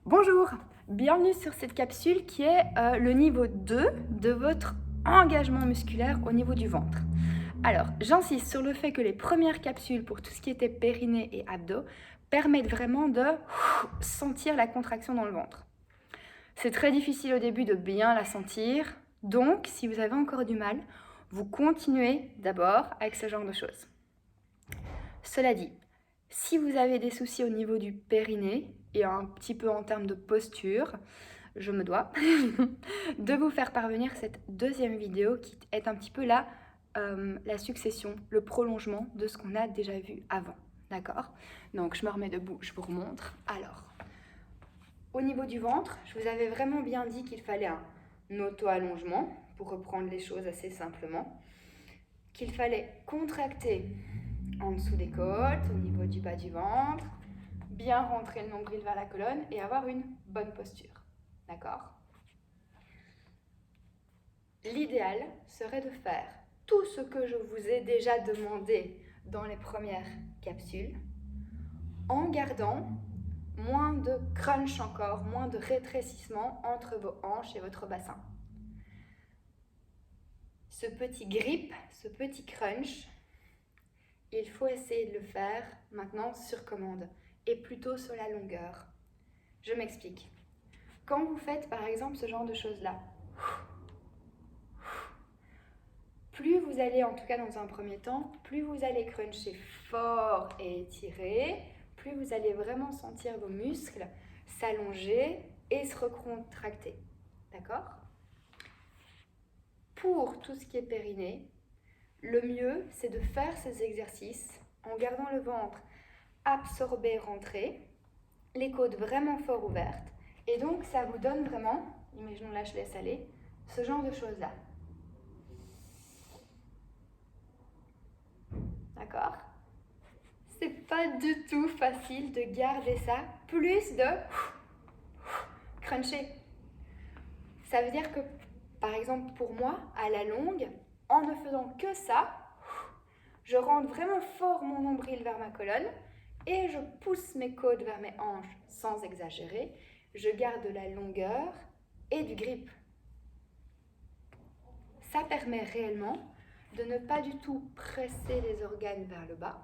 Bonjour, bienvenue sur cette capsule qui est le niveau 2 de votre engagement musculaire au niveau du ventre. Alors, j'insiste sur le fait que les premières capsules pour tout ce qui était périnée et abdos permettent vraiment de sentir la contraction dans le ventre. C'est très difficile au début de bien la sentir, donc si vous avez encore du mal, vous continuez d'abord avec ce genre de choses. Cela dit, si vous avez des soucis au niveau du périnée et un petit peu en termes de posture, je me dois de vous faire parvenir cette deuxième vidéo qui est un petit peu la succession, le prolongement de ce qu'on a déjà vu avant. D'accord? Donc je me remets debout, je vous remontre. Alors, au niveau du ventre, je vous avais vraiment bien dit qu'il fallait un auto-allongement, pour reprendre les choses assez simplement, qu'il fallait contracter en dessous des côtes, au niveau du bas du ventre, bien rentrer le nombril vers la colonne et avoir une bonne posture. D'accord? L'idéal serait de faire tout ce que je vous ai déjà demandé dans les premières capsules, en gardant moins de crunch encore, moins de rétrécissement entre vos hanches et votre bassin. Ce petit grip, ce petit crunch, il faut essayer de le faire maintenant sur commande et plutôt sur la longueur. Je m'explique. Quand vous faites par exemple ce genre de choses-là, plus vous allez, en tout cas dans un premier temps, plus vous allez cruncher fort et étirer, plus vous allez vraiment sentir vos muscles s'allonger et se recontracter. D'accord? Pour tout ce qui est périnée, le mieux, c'est de faire ces exercices en gardant le ventre absorbé, rentré, les côtes vraiment fort ouvertes. Et donc, ça vous donne vraiment, imaginons là, je laisse aller, ce genre de choses-là. D'accord? C'est pas du tout facile de garder ça, plus de cruncher. Ça veut dire que, par exemple, pour moi, à la longue, en ne faisant que ça, je rentre vraiment fort mon nombril vers ma colonne et je pousse mes côtes vers mes hanches sans exagérer. Je garde de la longueur et du grip. Ça permet réellement de ne pas du tout presser les organes vers le bas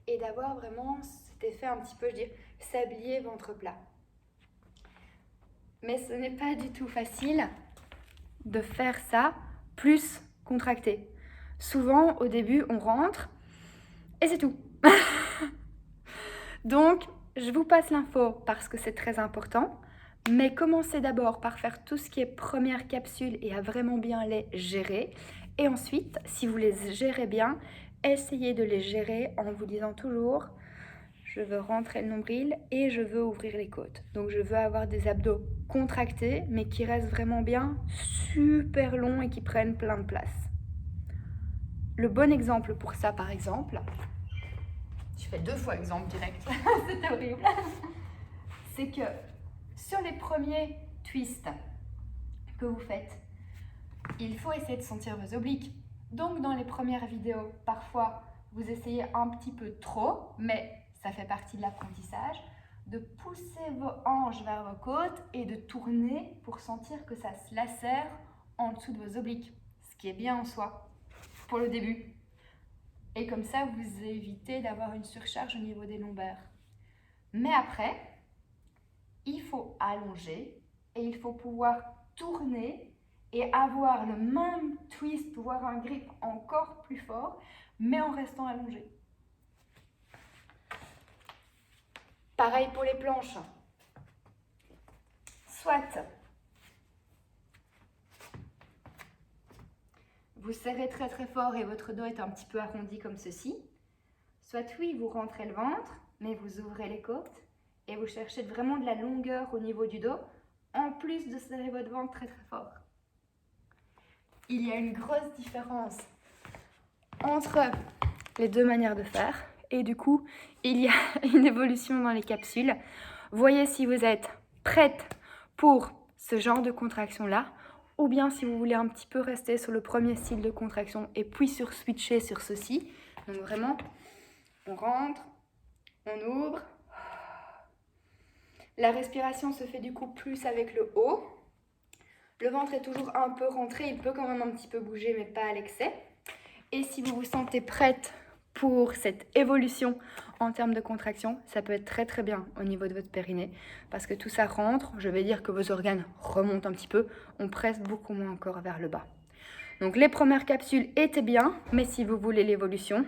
et d'avoir vraiment cet effet un petit peu, je dirais, sablier ventre plat. Mais ce n'est pas du tout facile de faire ça plus contracté. Souvent, au début, on rentre et c'est tout. Donc, je vous passe l'info parce que c'est très important. Mais commencez d'abord par faire tout ce qui est première capsule et à vraiment bien les gérer. Et ensuite, si vous les gérez bien, essayez de les gérer en vous disant toujours « je veux rentrer le nombril et je veux ouvrir les côtes ». Donc je veux avoir des abdos contractés mais qui restent vraiment bien super longs et qui prennent plein de place. Le bon exemple pour ça, par exemple, je fais 2 fois exemple direct, c'est horrible, c'est que sur les premiers twists que vous faites, il faut essayer de sentir vos obliques. Donc dans les premières vidéos, parfois vous essayez un petit peu trop, mais ça fait partie de l'apprentissage, de pousser vos hanches vers vos côtes et de tourner pour sentir que ça se lacère en dessous de vos obliques, ce qui est bien en soi pour le début. Et comme ça, vous évitez d'avoir une surcharge au niveau des lombaires. Mais après, il faut allonger et il faut pouvoir tourner et avoir le même twist, pouvoir un grip encore plus fort, mais en restant allongé. Pareil pour les planches. Soit vous serrez très très fort et votre dos est un petit peu arrondi comme ceci. Soit oui, vous rentrez le ventre, mais vous ouvrez les côtes et vous cherchez vraiment de la longueur au niveau du dos, en plus de serrer votre ventre très très fort. Il y a une grosse différence entre les deux manières de faire et du coup, il y a une évolution dans les capsules. Voyez si vous êtes prête pour ce genre de contraction-là ou bien si vous voulez un petit peu rester sur le premier style de contraction et puis switcher sur ceci. Donc vraiment, on rentre, on ouvre. La respiration se fait du coup plus avec le haut. Le ventre est toujours un peu rentré, il peut quand même un petit peu bouger, mais pas à l'excès. Et si vous vous sentez prête pour cette évolution en termes de contraction, ça peut être très très bien au niveau de votre périnée, parce que tout ça rentre, je vais dire que vos organes remontent un petit peu, on presse beaucoup moins encore vers le bas. Donc les premières capsules étaient bien, mais si vous voulez l'évolution,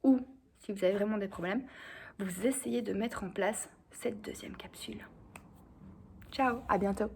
ou si vous avez vraiment des problèmes, vous essayez de mettre en place cette deuxième capsule. Ciao, à bientôt.